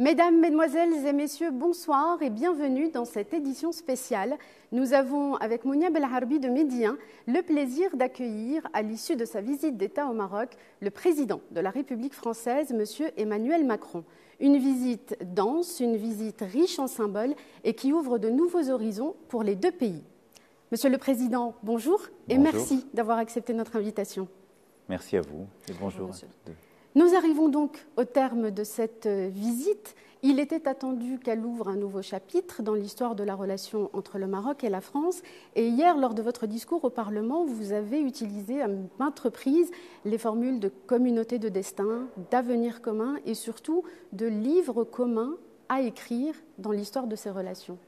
Mesdames, Mesdemoiselles et Messieurs, bonsoir et bienvenue dans cette édition spéciale. Nous avons, avec Mounia Belharbi de Médien, le plaisir d'accueillir, à l'issue de sa visite d'État au Maroc, le président de la République française, M. Emmanuel Macron. Une visite dense, une visite riche en symboles et qui ouvre de nouveaux horizons pour les deux pays. Monsieur le Président, bonjour et merci d'avoir accepté notre invitation. Merci à vous et bonjour. Nous arrivons donc au terme de cette visite. Il était attendu qu'elle ouvre un nouveau chapitre dans l'histoire de la relation entre le Maroc et la France. Et hier, lors de votre discours au Parlement, vous avez utilisé à maintes reprises les formules de communauté de destin, d'avenir commun et surtout de livre commun à écrire dans l'histoire de ces relations.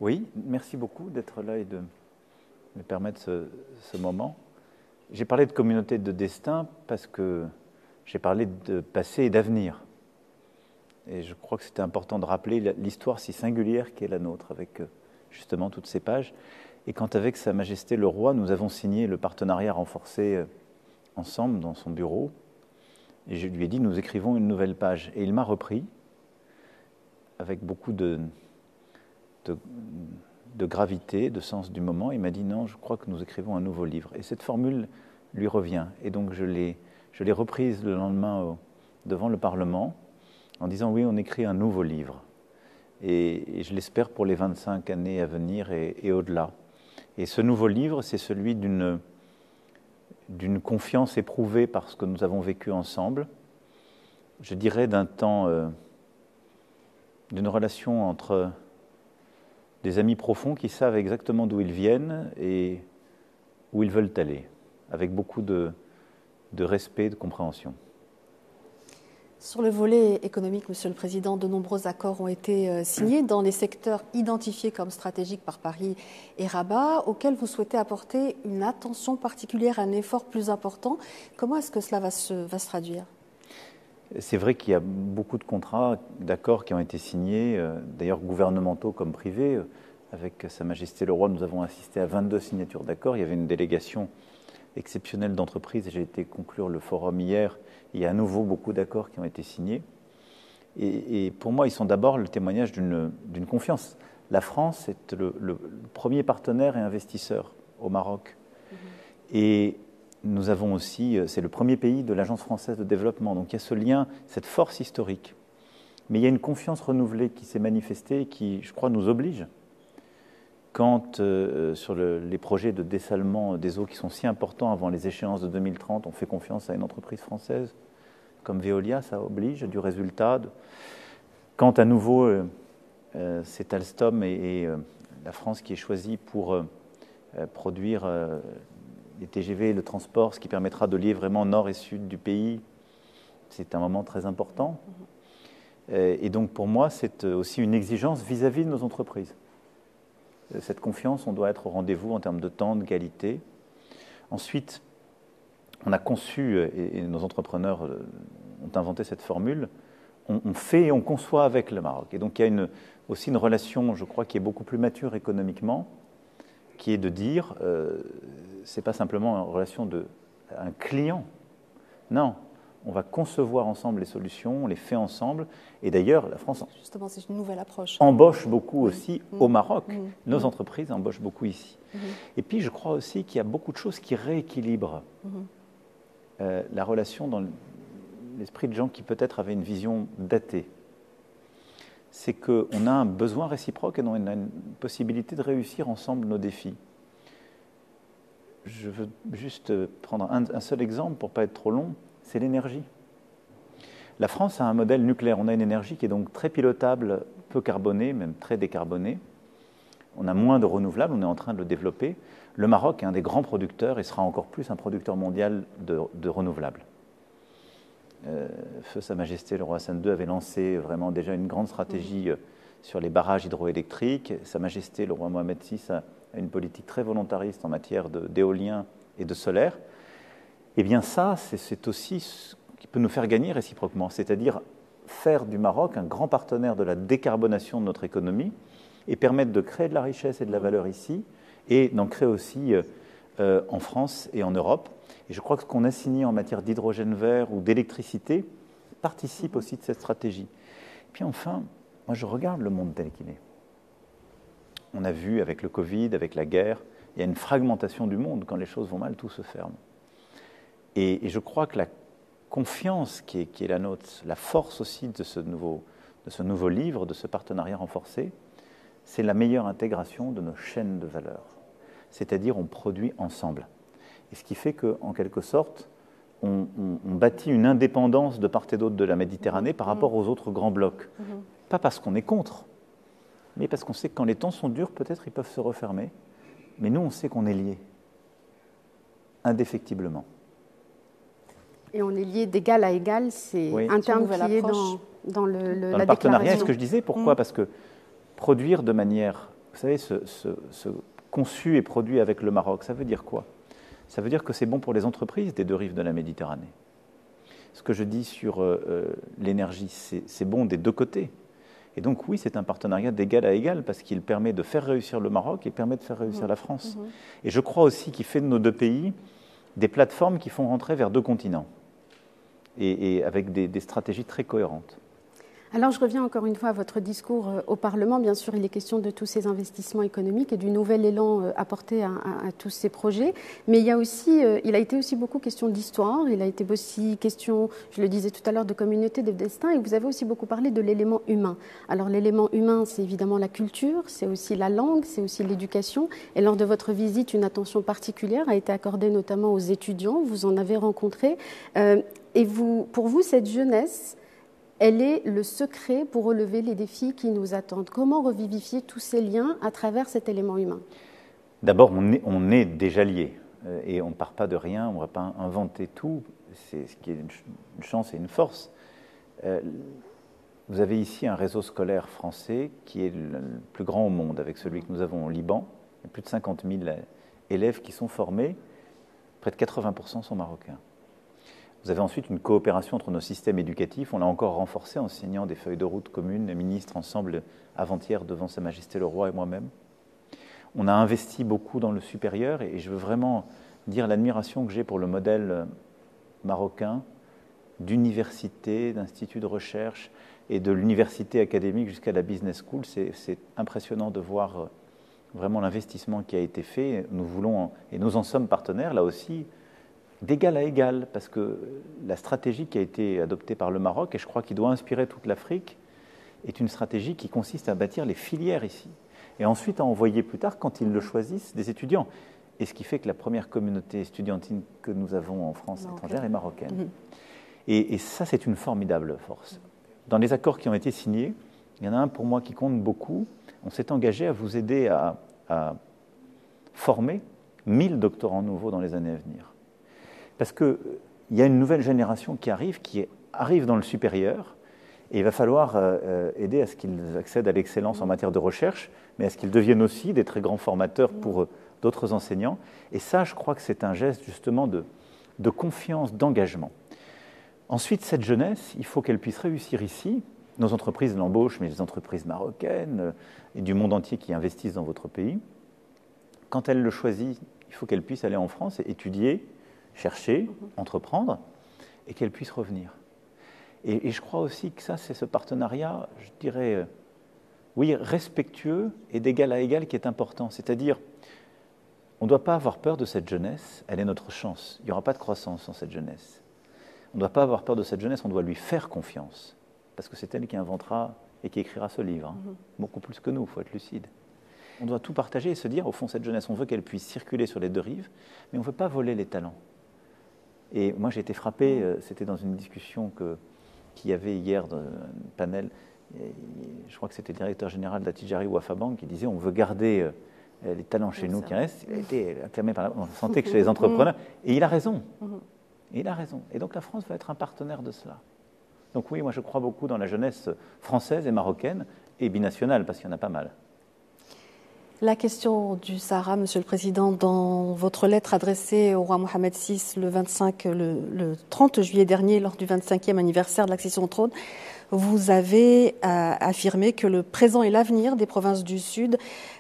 Oui, merci beaucoup d'être là et de me permettre ce moment. J'ai parlé de communauté de destin parce que j'ai parlé de passé et d'avenir. Et je crois que c'était important de rappeler l'histoire si singulière qu'est la nôtre, avec justement toutes ces pages. Et quand avec Sa Majesté le Roi, nous avons signé le partenariat renforcé ensemble dans son bureau, et je lui ai dit, nous écrivons une nouvelle page. Et il m'a repris, avec beaucoup de gravité, de sens du moment. Il m'a dit, non, je crois que nous écrivons un nouveau livre. Et cette formule lui revient. Et donc je l'ai reprise le lendemain devant le Parlement en disant oui, on écrit un nouveau livre. Et je l'espère pour les 25 années à venir et au-delà. Et ce nouveau livre, c'est celui d'une confiance éprouvée par ce que nous avons vécu ensemble. Je dirais d'un temps, d'une relation entre des amis profonds qui savent exactement d'où ils viennent et où ils veulent aller, avec beaucoup de respect, de compréhension. Sur le volet économique, Monsieur le Président, de nombreux accords ont été signés dans les secteurs identifiés comme stratégiques par Paris et Rabat, auxquels vous souhaitez apporter une attention particulière, un effort plus important. Comment est-ce que cela va se traduire ? C'est vrai qu'il y a beaucoup de contrats, d'accords qui ont été signés, d'ailleurs gouvernementaux comme privés. Avec Sa Majesté le Roi, nous avons assisté à 22 signatures d'accords. Il y avait une délégation exceptionnelle d'entreprises. J'ai été conclure le forum hier. Il y a à nouveau beaucoup d'accords qui ont été signés. Et pour moi, ils sont d'abord le témoignage d'une confiance. La France est le premier partenaire et investisseur au Maroc. Et nous avons aussi, c'est le premier pays de l'Agence française de développement. Donc il y a ce lien, cette force historique. Mais il y a une confiance renouvelée qui s'est manifestée et qui, je crois, nous oblige. Quand, sur les projets de dessalement des eaux qui sont si importants avant les échéances de 2030, on fait confiance à une entreprise française comme Veolia, ça oblige du résultat. Quand à nouveau, c'est Alstom et la France qui est choisie pour produire les TGV, le transport, ce qui permettra de lier vraiment nord et sud du pays, c'est un moment très important. Et donc pour moi, c'est aussi une exigence vis-à-vis de nos entreprises. Cette confiance, on doit être au rendez-vous en termes de temps, de qualité. Ensuite, on a conçu, et nos entrepreneurs ont inventé cette formule, on fait et on conçoit avec le Maroc. Et donc il y a aussi une relation, je crois, qui est beaucoup plus mature économiquement, qui est de dire, ce n'est pas simplement une relation d'un client. Non, on va concevoir ensemble les solutions, on les fait ensemble. Et d'ailleurs, la France justement, c'est une nouvelle approche. Embauche beaucoup aussi au Maroc. Nos entreprises embauchent beaucoup ici. Et puis, je crois aussi qu'il y a beaucoup de choses qui rééquilibrent la relation dans l'esprit de gens qui peut-être avaient une vision datée. C'est qu'on a un besoin réciproque et on a une possibilité de réussir ensemble nos défis. Je veux juste prendre un seul exemple pour ne pas être trop long. C'est l'énergie. La France a un modèle nucléaire. On a une énergie qui est donc très pilotable, peu carbonée, même très décarbonée. On a moins de renouvelables, on est en train de le développer. Le Maroc est un des grands producteurs et sera encore plus un producteur mondial de renouvelables. Feu Sa Majesté le Roi Hassan II avait lancé vraiment déjà une grande stratégie sur les barrages hydroélectriques. Sa Majesté le Roi Mohamed VI a une politique très volontariste en matière d'éolien et de solaire. Eh bien ça, c'est aussi ce qui peut nous faire gagner réciproquement, c'est-à-dire faire du Maroc un grand partenaire de la décarbonation de notre économie et permettre de créer de la richesse et de la valeur ici et d'en créer aussi en France et en Europe. Et je crois que ce qu'on a signé en matière d'hydrogène vert ou d'électricité participe aussi de cette stratégie. Puis enfin, moi je regarde le monde tel qu'il est. On a vu avec le Covid, avec la guerre, il y a une fragmentation du monde. Quand les choses vont mal, tout se ferme. Et je crois que la confiance qui est la nôtre, la force aussi de ce nouveau livre, de ce partenariat renforcé, c'est la meilleure intégration de nos chaînes de valeur. C'est-à-dire on produit ensemble. Et ce qui fait qu'en quelque sorte, on bâtit une indépendance de part et d'autre de la Méditerranée par rapport aux autres grands blocs. Pas parce qu'on est contre, mais parce qu'on sait que quand les temps sont durs, peut-être ils peuvent se refermer. Mais nous, on sait qu'on est liés, indéfectiblement. Et on est liés d'égal à égal, c'est un terme qui est dans le partenariat. Et ce que je disais, pourquoi ? Parce que produire de manière, vous savez, ce conçu et produit avec le Maroc, ça veut dire quoi ? Ça veut dire que c'est bon pour les entreprises des deux rives de la Méditerranée. Ce que je dis sur l'énergie, c'est bon des deux côtés. Et donc oui, c'est un partenariat d'égal à égal parce qu'il permet de faire réussir le Maroc et permet de faire réussir la France. Et je crois aussi qu'il fait de nos deux pays des plateformes qui font rentrer vers deux continents et avec des stratégies très cohérentes. Alors, je reviens encore une fois à votre discours au Parlement. Bien sûr, il est question de tous ces investissements économiques et du nouvel élan apporté à tous ces projets. Mais il a été aussi beaucoup question d'histoire. Il a été aussi question, je le disais tout à l'heure, de communauté, de destin. Et vous avez aussi beaucoup parlé de l'élément humain. Alors, l'élément humain, c'est évidemment la culture, c'est aussi la langue, c'est aussi l'éducation. Et lors de votre visite, une attention particulière a été accordée notamment aux étudiants. Vous en avez rencontré. Et pour vous, cette jeunesse, elle est le secret pour relever les défis qui nous attendent. Comment revivifier tous ces liens à travers cet élément humain ? D'abord, on est déjà liés et on ne part pas de rien, on ne va pas inventer tout. C'est ce qui est une chance et une force. Vous avez ici un réseau scolaire français qui est le plus grand au monde, avec celui que nous avons au Liban. Il y a plus de 50 000 élèves qui sont formés, près de 80% sont marocains. Vous avez ensuite une coopération entre nos systèmes éducatifs. On l'a encore renforcé en signant des feuilles de route communes, les ministres ensemble avant-hier devant Sa Majesté le Roi et moi-même. On a investi beaucoup dans le supérieur et je veux vraiment dire l'admiration que j'ai pour le modèle marocain d'université, d'institut de recherche et de l'université académique jusqu'à la business school. C'est impressionnant de voir vraiment l'investissement qui a été fait. Nous voulons, et nous en sommes partenaires là aussi, d'égal à égal, parce que la stratégie qui a été adoptée par le Maroc, et je crois qu'il doit inspirer toute l'Afrique, est une stratégie qui consiste à bâtir les filières ici, et ensuite à envoyer plus tard, quand ils le choisissent, des étudiants. Et ce qui fait que la première communauté estudiantine que nous avons en France étrangère est marocaine. Et ça, c'est une formidable force. Dans les accords qui ont été signés, il y en a un pour moi qui compte beaucoup. On s'est engagé à vous aider à former 1000 doctorants nouveaux dans les années à venir. Parce qu'il y a une nouvelle génération qui arrive dans le supérieur et il va falloir aider à ce qu'ils accèdent à l'excellence en matière de recherche, mais à ce qu'ils deviennent aussi des très grands formateurs pour d'autres enseignants. Et ça, je crois que c'est un geste justement de confiance, d'engagement. Ensuite, cette jeunesse, il faut qu'elle puisse réussir ici. Nos entreprises l'embauchent, mais les entreprises marocaines et du monde entier qui investissent dans votre pays. Quand elle le choisit, il faut qu'elle puisse aller en France et étudier, chercher, entreprendre, et qu'elle puisse revenir. Et je crois aussi que ça, c'est ce partenariat, je dirais, oui, respectueux et d'égal à égal qui est important. C'est-à-dire, on ne doit pas avoir peur de cette jeunesse, elle est notre chance. Il n'y aura pas de croissance sans cette jeunesse. On ne doit pas avoir peur de cette jeunesse, on doit lui faire confiance, parce que c'est elle qui inventera et qui écrira ce livre, beaucoup plus que nous, il faut être lucide. On doit tout partager et se dire, au fond, cette jeunesse, on veut qu'elle puisse circuler sur les deux rives, mais on ne veut pas voler les talents. Et moi, j'ai été frappé, c'était dans une discussion qu'il y avait hier dans un panel, je crois que c'était le directeur général d'Atijari Wafa Bank qui disait on veut garder les talents chez nous qui restent. Il a été acclamé par on sentait que chez les entrepreneurs. Et il a raison. Et il a raison. Et donc la France va être un partenaire de cela. Donc oui, moi je crois beaucoup dans la jeunesse française et marocaine et binationale, parce qu'il y en a pas mal. La question du Sahara, Monsieur le Président, dans votre lettre adressée au roi Mohamed VI le 30 juillet dernier, lors du 25e anniversaire de l'accession au trône, vous avez affirmé que le présent et l'avenir des provinces du Sud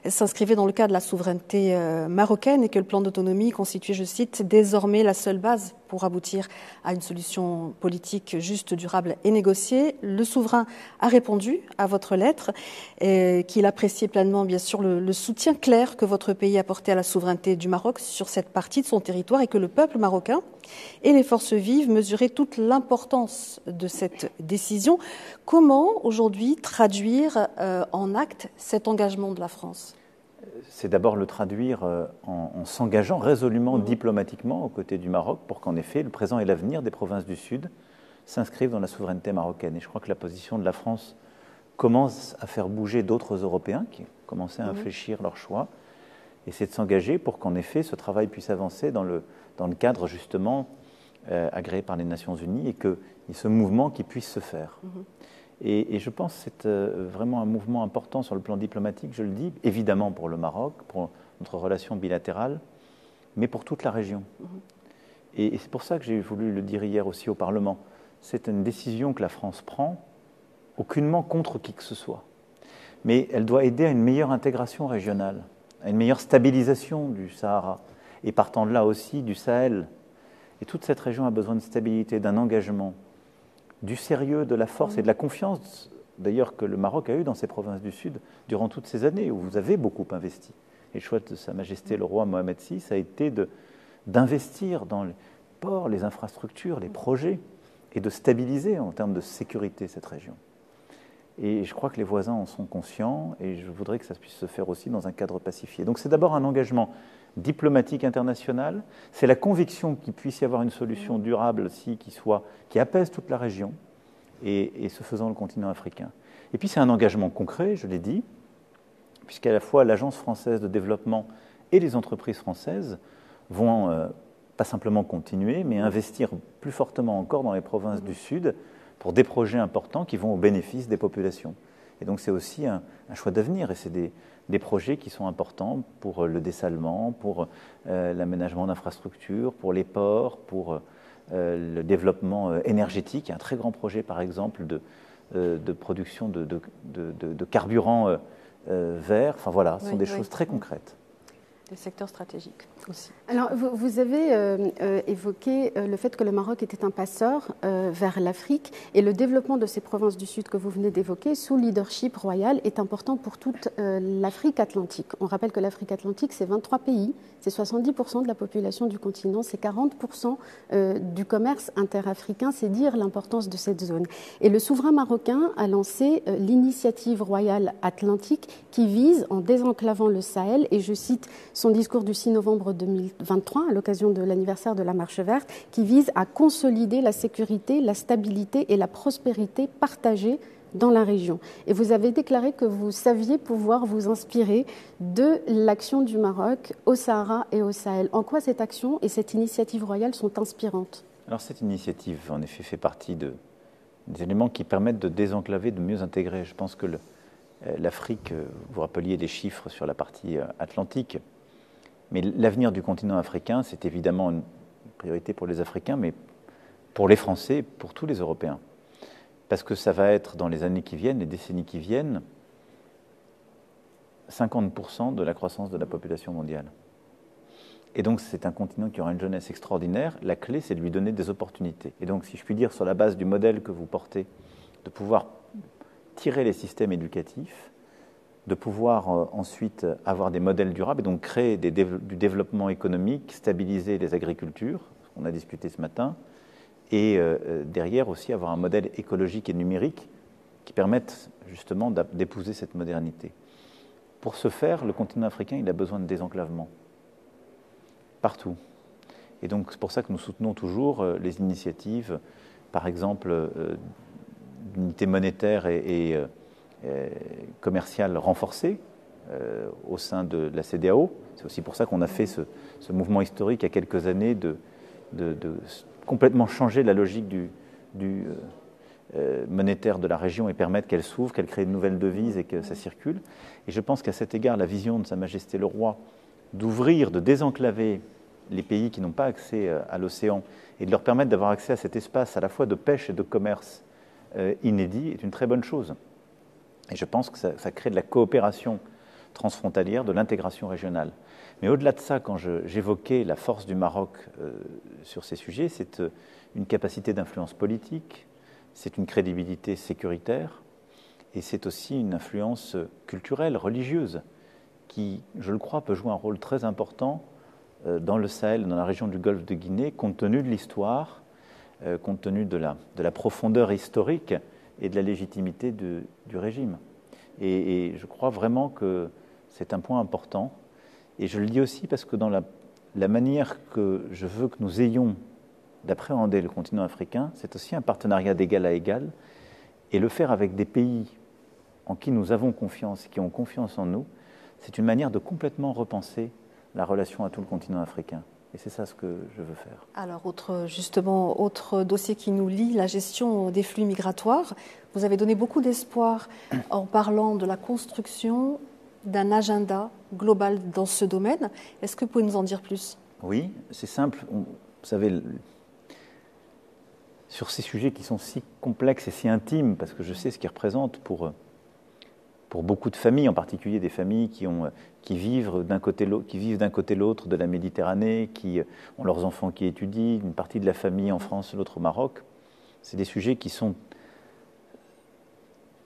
s'inscrivaient dans le cadre de la souveraineté marocaine et que le plan d'autonomie constituait, je cite, désormais la seule base pour aboutir à une solution politique juste, durable et négociée. Le souverain a répondu à votre lettre, qu'il appréciait pleinement, bien sûr, le soutien clair que votre pays apportait à la souveraineté du Maroc sur cette partie de son territoire et que le peuple marocain et les forces vives mesuraient toute l'importance de cette décision. Comment, aujourd'hui, traduire en actes cet engagement de la France ? C'est d'abord le traduire en s'engageant résolument, diplomatiquement aux côtés du Maroc pour qu'en effet, le présent et l'avenir des provinces du Sud s'inscrivent dans la souveraineté marocaine. Et je crois que la position de la France commence à faire bouger d'autres Européens qui commençaient à infléchir leur choix. Et c'est de s'engager pour qu'en effet, ce travail puisse avancer dans le cadre justement agréé par les Nations Unies et qu'il y ait ce mouvement qui puisse se faire. Et je pense que c'est vraiment un mouvement important sur le plan diplomatique, je le dis, évidemment pour le Maroc, pour notre relation bilatérale, mais pour toute la région. Et c'est pour ça que j'ai voulu le dire hier aussi au Parlement. C'est une décision que la France prend, aucunement contre qui que ce soit. Mais elle doit aider à une meilleure intégration régionale, à une meilleure stabilisation du Sahara, et partant de là aussi du Sahel. Et toute cette région a besoin de stabilité, d'un engagement, du sérieux, de la force et de la confiance, d'ailleurs, que le Maroc a eu dans ses provinces du Sud durant toutes ces années où vous avez beaucoup investi. Et le choix de Sa Majesté le roi Mohamed VI a été d'investir dans les ports, les infrastructures, les projets, et de stabiliser en termes de sécurité cette région. Et je crois que les voisins en sont conscients, et je voudrais que ça puisse se faire aussi dans un cadre pacifié. Donc c'est d'abord un engagement diplomatique international, c'est la conviction qu'il puisse y avoir une solution durable aussi, qui apaise toute la région, et ce faisant le continent africain. Et puis c'est un engagement concret, je l'ai dit, puisqu'à la fois l'Agence française de développement et les entreprises françaises vont pas simplement continuer, mais investir plus fortement encore dans les provinces du Sud pour des projets importants qui vont au bénéfice des populations. Et donc c'est aussi un choix d'avenir, et c'est des projets qui sont importants pour le dessalement, pour l'aménagement d'infrastructures, pour les ports, pour le développement énergétique. Il y a un très grand projet, par exemple, de production de carburant vert. Enfin voilà, ce sont des choses très concrètes. Des secteurs stratégiques aussi. Alors, vous avez évoqué le fait que le Maroc était un passeur vers l'Afrique, et le développement de ces provinces du Sud que vous venez d'évoquer sous leadership royal est important pour toute l'Afrique atlantique. On rappelle que l'Afrique atlantique, c'est 23 pays, c'est 70% de la population du continent, c'est 40% du commerce interafricain, c'est dire l'importance de cette zone. Et le souverain marocain a lancé l'initiative royale atlantique qui vise, en désenclavant le Sahel, et je cite son discours du 6 novembre 2023, à l'occasion de l'anniversaire de la Marche verte, qui vise à consolider la sécurité, la stabilité et la prospérité partagée dans la région. Et vous avez déclaré que vous saviez pouvoir vous inspirer de l'action du Maroc au Sahara et au Sahel. En quoi cette action et cette initiative royale sont inspirantes ? Alors cette initiative, en effet, fait partie des éléments qui permettent de désenclaver, de mieux intégrer. Je pense que l'Afrique, vous rappeliez les chiffres sur la partie atlantique, mais l'avenir du continent africain, c'est évidemment une priorité pour les Africains, mais pour les Français, pour tous les Européens. Parce que ça va être, dans les années qui viennent, les décennies qui viennent, 50% de la croissance de la population mondiale. Et donc, c'est un continent qui aura une jeunesse extraordinaire. La clé, c'est de lui donner des opportunités. Et donc, si je puis dire, sur la base du modèle que vous portez, de pouvoir tirer les systèmes éducatifs, de pouvoir ensuite avoir des modèles durables et donc créer du développement économique, stabiliser les agricultures, ce qu'on a discuté ce matin, et derrière aussi avoir un modèle écologique et numérique qui permette justement d'épouser cette modernité. Pour ce faire, le continent africain, il a besoin de désenclavement, partout. Et donc c'est pour ça que nous soutenons toujours les initiatives, par exemple, d'unité monétaire et commerciale renforcée au sein de la CEDEAO. C'est aussi pour ça qu'on a fait ce mouvement historique il y a quelques années de complètement changer la logique du monétaire de la région et permettre qu'elle s'ouvre, qu'elle crée de nouvelles devises et que ça circule. Et je pense qu'à cet égard, la vision de Sa Majesté le Roi d'ouvrir, de désenclaver les pays qui n'ont pas accès à l'océan et de leur permettre d'avoir accès à cet espace à la fois de pêche et de commerce inédit est une très bonne chose. Et je pense que ça crée de la coopération transfrontalière, de l'intégration régionale. Mais au-delà de ça, quand j'évoquais la force du Maroc sur ces sujets, c'est une capacité d'influence politique, c'est une crédibilité sécuritaire, et c'est aussi une influence culturelle, religieuse, qui, je le crois, peut jouer un rôle très important dans le Sahel, dans la région du Golfe de Guinée, compte tenu de l'histoire, compte tenu de la profondeur historique et de la légitimité du régime. Et je crois vraiment que c'est un point important. Et je le dis aussi parce que dans la manière que je veux que nous ayons d'appréhender le continent africain, c'est aussi un partenariat d'égal à égal, et le faire avec des pays en qui nous avons confiance et qui ont confiance en nous, c'est une manière de complètement repenser la relation à tout le continent africain. Et c'est ça ce que je veux faire. Alors, autre dossier qui nous lie, la gestion des flux migratoires. Vous avez donné beaucoup d'espoir en parlant de la construction d'un agenda global dans ce domaine. Est-ce que vous pouvez nous en dire plus? Oui, c'est simple. Vous savez, sur ces sujets qui sont si complexes et si intimes, parce que je sais ce qu'ils représentent pour beaucoup de familles, en particulier des familles qui vivent d'un côté l'autre de la Méditerranée, qui ont leurs enfants qui étudient, une partie de la famille en France, l'autre au Maroc. C'est des sujets qui sont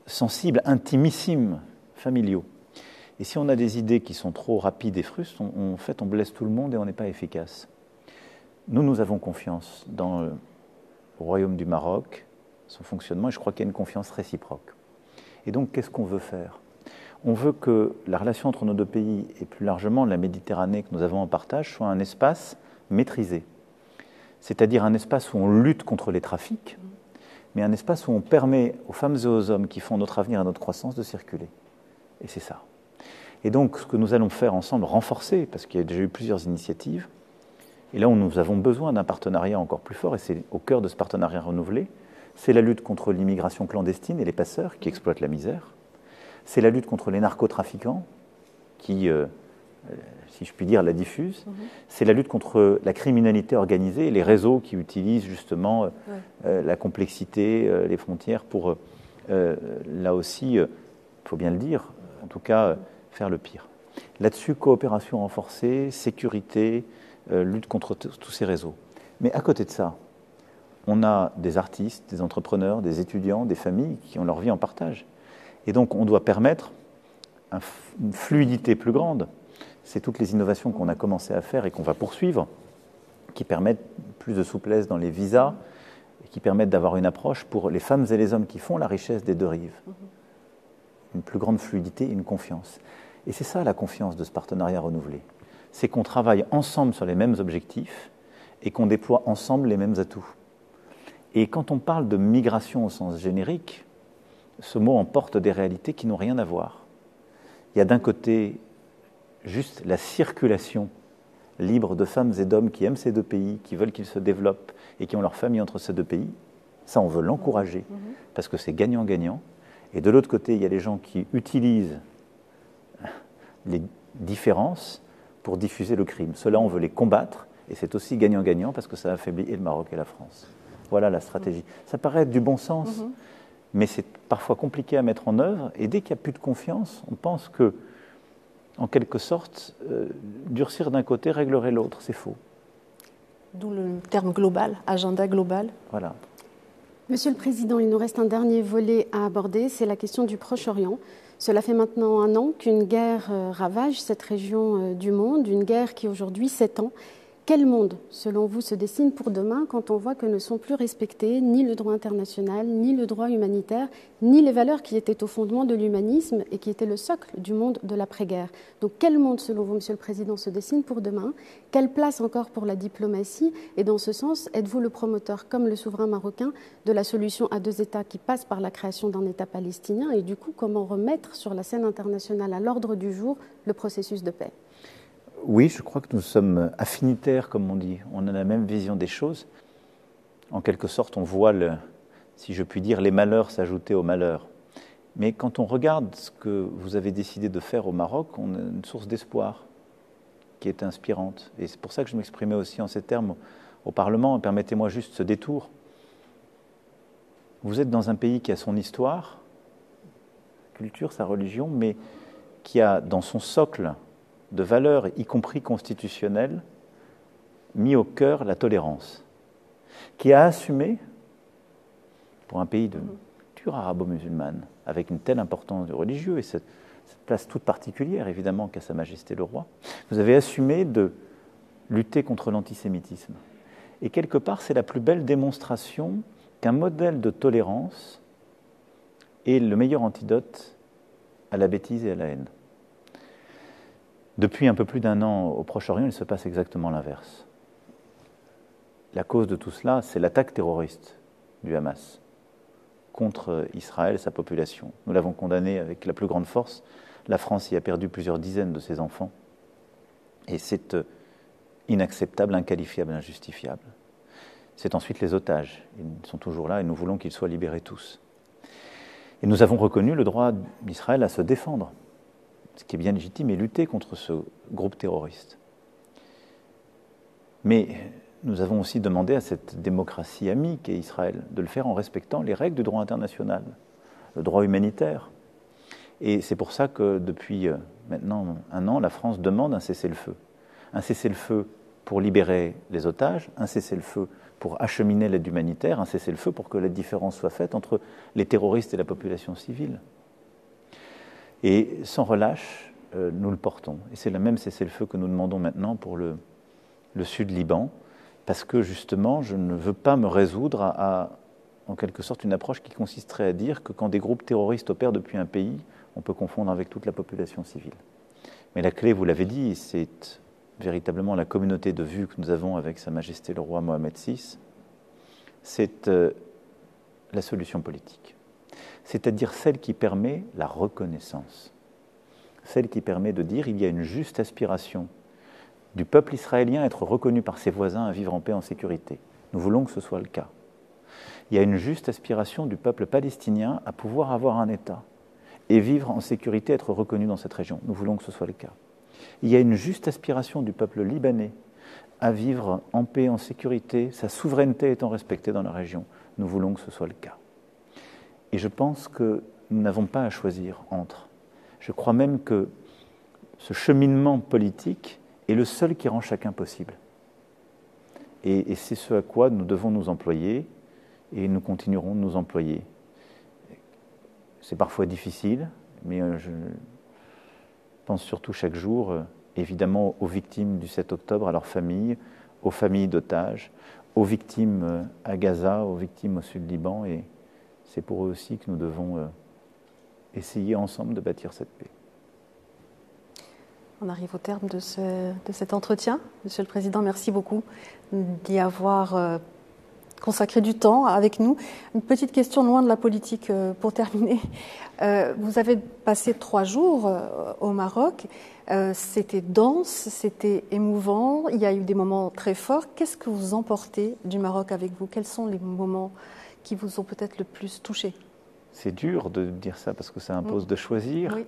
sensibles, intimissimes, familiaux. Et si on a des idées qui sont trop rapides et frustres, en fait, on blesse tout le monde et on n'est pas efficace. Nous avons confiance dans le Royaume du Maroc, son fonctionnement, et je crois qu'il y a une confiance réciproque. Et donc, qu'est-ce qu'on veut faire? On veut que la relation entre nos deux pays et plus largement la Méditerranée que nous avons en partage soit un espace maîtrisé. C'est-à-dire un espace où on lutte contre les trafics, mais un espace où on permet aux femmes et aux hommes qui font notre avenir et notre croissance de circuler. Et c'est ça. Et donc, ce que nous allons faire ensemble, renforcer, parce qu'il y a déjà eu plusieurs initiatives, et là où nous avons besoin d'un partenariat encore plus fort, et c'est au cœur de ce partenariat renouvelé, c'est la lutte contre l'immigration clandestine et les passeurs qui exploitent la misère. C'est la lutte contre les narcotrafiquants qui, si je puis dire, la diffusent. C'est la lutte contre la criminalité organisée et les réseaux qui utilisent justement la complexité, les frontières pour, là aussi, il faut bien le dire, en tout cas, faire le pire. Là-dessus, coopération renforcée, sécurité, lutte contre tous ces réseaux. Mais à côté de ça, on a des artistes, des entrepreneurs, des étudiants, des familles qui ont leur vie en partage. Et donc, on doit permettre une fluidité plus grande. C'est toutes les innovations qu'on a commencé à faire et qu'on va poursuivre, qui permettent plus de souplesse dans les visas et qui permettent d'avoir une approche pour les femmes et les hommes qui font la richesse des deux rives. Une plus grande fluidité et une confiance. Et c'est ça la confiance de ce partenariat renouvelé. C'est qu'on travaille ensemble sur les mêmes objectifs et qu'on déploie ensemble les mêmes atouts. Et quand on parle de migration au sens générique, ce mot emporte des réalités qui n'ont rien à voir. Il y a d'un côté juste la circulation libre de femmes et d'hommes qui aiment ces deux pays, qui veulent qu'ils se développent et qui ont leur famille entre ces deux pays. Ça, on veut l'encourager parce que c'est gagnant-gagnant. Et de l'autre côté, il y a les gens qui utilisent les différences pour diffuser le crime. Ceux-là, on veut les combattre et c'est aussi gagnant-gagnant parce que ça affaiblit et le Maroc et la France. Voilà la stratégie. Ça paraît être du bon sens, mais c'est parfois compliqué à mettre en œuvre. Et dès qu'il n'y a plus de confiance, on pense que, en quelque sorte, durcir d'un côté réglerait l'autre. C'est faux. D'où le terme global, agenda global. Voilà. Monsieur le Président, il nous reste un dernier volet à aborder, c'est la question du Proche-Orient. Cela fait maintenant 1 an qu'une guerre ravage cette région du monde, une guerre qui aujourd'hui s'étend. Quel monde, selon vous, se dessine pour demain quand on voit que ne sont plus respectés ni le droit international, ni le droit humanitaire, ni les valeurs qui étaient au fondement de l'humanisme et qui étaient le socle du monde de l'après-guerre? Donc quel monde, selon vous, Monsieur le Président, se dessine pour demain? Quelle place encore pour la diplomatie? Et dans ce sens, êtes-vous le promoteur, comme le souverain marocain, de la solution à 2 États qui passe par la création d'un État palestinien? Et du coup, comment remettre sur la scène internationale à l'ordre du jour le processus de paix? Oui, je crois que nous sommes affinitaires, comme on dit. On a la même vision des choses. En quelque sorte, on voit, si je puis dire, les malheurs s'ajouter aux malheurs. Mais quand on regarde ce que vous avez décidé de faire au Maroc, on a une source d'espoir qui est inspirante. Et c'est pour ça que je m'exprimais aussi en ces termes au Parlement. Permettez-moi juste ce détour. Vous êtes dans un pays qui a son histoire, culture, sa religion, mais qui a dans son socle de valeurs, y compris constitutionnelles, mis au cœur la tolérance, qui a assumé, pour un pays de culture arabo-musulmane, avec une telle importance du religieux et cette place toute particulière, évidemment, qu'a Sa Majesté le Roi, vous avez assumé de lutter contre l'antisémitisme. Et quelque part, c'est la plus belle démonstration qu'un modèle de tolérance est le meilleur antidote à la bêtise et à la haine. Depuis un peu plus d'1 an au Proche-Orient, il se passe exactement l'inverse. La cause de tout cela, c'est l'attaque terroriste du Hamas contre Israël et sa population. Nous l'avons condamné avec la plus grande force. La France y a perdu plusieurs dizaines de ses enfants. Et c'est inacceptable, inqualifiable, injustifiable. C'est ensuite les otages. Ils sont toujours là et nous voulons qu'ils soient libérés tous. Et nous avons reconnu le droit d'Israël à se défendre, ce qui est bien légitime, et lutter contre ce groupe terroriste. Mais nous avons aussi demandé à cette démocratie amie qu'est Israël de le faire en respectant les règles du droit international, le droit humanitaire. Et c'est pour ça que depuis maintenant 1 an, la France demande un cessez-le-feu. Un cessez-le-feu pour libérer les otages, un cessez-le-feu pour acheminer l'aide humanitaire, un cessez-le-feu pour que la différence soit faite entre les terroristes et la population civile. Et sans relâche, nous le portons. Et c'est le même cessez-le-feu que nous demandons maintenant pour le sud Liban, parce que justement, je ne veux pas me résoudre à, en quelque sorte, une approche qui consisterait à dire que quand des groupes terroristes opèrent depuis un pays, on peut confondre avec toute la population civile. Mais la clé, vous l'avez dit, c'est véritablement la communauté de vues que nous avons avec Sa Majesté le Roi Mohammed VI, c'est la solution politique. C'est-à-dire celle qui permet la reconnaissance, celle qui permet de dire qu'il y a une juste aspiration du peuple israélien à être reconnu par ses voisins, à vivre en paix, en sécurité. Nous voulons que ce soit le cas. Il y a une juste aspiration du peuple palestinien à pouvoir avoir un État et vivre en sécurité, être reconnu dans cette région. Nous voulons que ce soit le cas. Il y a une juste aspiration du peuple libanais à vivre en paix, en sécurité, sa souveraineté étant respectée dans la région. Nous voulons que ce soit le cas. Et je pense que nous n'avons pas à choisir entre. Je crois même que ce cheminement politique est le seul qui rend chacun possible. Et c'est ce à quoi nous devons nous employer, et nous continuerons de nous employer. C'est parfois difficile, mais je pense surtout chaque jour, évidemment, aux victimes du 7 octobre, à leurs familles, aux familles d'otages, aux victimes à Gaza, aux victimes au sud Liban, et c'est pour eux aussi que nous devons essayer ensemble de bâtir cette paix. On arrive au terme de cet entretien. Monsieur le Président, merci beaucoup d'y avoir consacré du temps avec nous. Une petite question loin de la politique pour terminer. Vous avez passé 3 jours au Maroc. C'était dense, c'était émouvant. Il y a eu des moments très forts. Qu'est-ce que vous emportez du Maroc avec vous? Quels sont les moments qui vous ont peut-être le plus touché? C'est dur de dire ça parce que ça impose de choisir. Oui.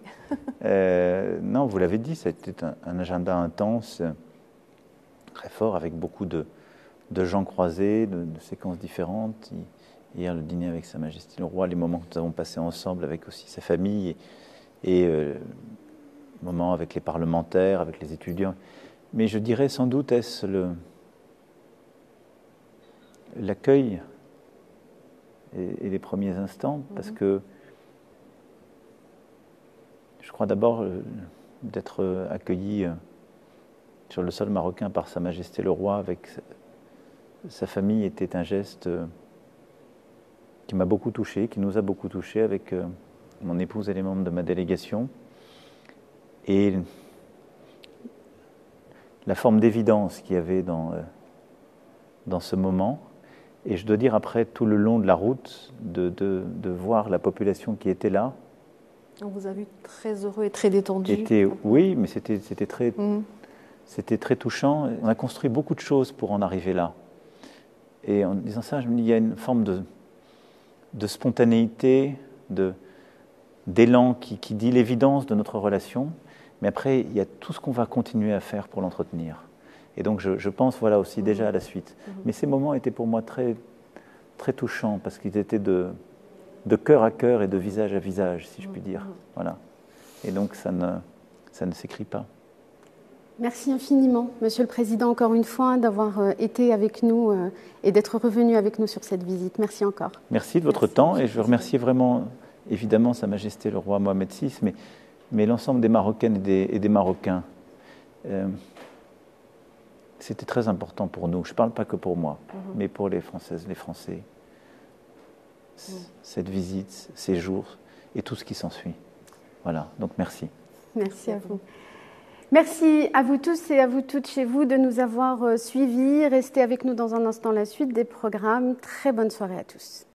Non, vous l'avez dit, c'était un agenda intense, très fort, avec beaucoup de gens croisés, de séquences différentes. Hier, le dîner avec Sa Majesté le Roi, les moments que nous avons passés ensemble avec aussi sa famille et moments avec les parlementaires, avec les étudiants. Mais je dirais sans doute, est-ce l'accueil et les premiers instants, parce que je crois d'abord d'être accueilli sur le sol marocain par Sa Majesté le Roi avec sa famille était un geste qui m'a beaucoup touché, qui nous a beaucoup touché avec mon épouse et les membres de ma délégation. Et la forme d'évidence qu'il y avait dans ce moment. Et je dois dire, après, tout le long de la route, de voir la population qui était là. On vous a vu très heureux et très détendu. Oui, mais c'était très touchant. On a construit beaucoup de choses pour en arriver là. Et en disant ça, je me dis, il y a une forme de spontanéité, d'élan qui dit l'évidence de notre relation. Mais après, il y a tout ce qu'on va continuer à faire pour l'entretenir. Et donc, je pense voilà aussi déjà à la suite. Mais ces moments étaient pour moi très, très touchants parce qu'ils étaient de cœur à cœur et de visage à visage, si je puis dire. Voilà. Et donc ça ne s'écrit pas. Merci infiniment, Monsieur le Président, encore une fois, d'avoir été avec nous et d'être revenu avec nous sur cette visite. Merci encore. Merci de votre temps et je remercie vraiment, évidemment, Sa Majesté le roi Mohamed VI, mais l'ensemble des Marocaines et des Marocains. C'était très important pour nous. Je ne parle pas que pour moi, mais pour les Françaises, les Français. Cette visite, ces jours et tout ce qui s'ensuit. Voilà, donc merci. Merci à vous. Merci à vous tous et à vous toutes chez vous de nous avoir suivis. Restez avec nous dans un instant la suite des programmes. Très bonne soirée à tous.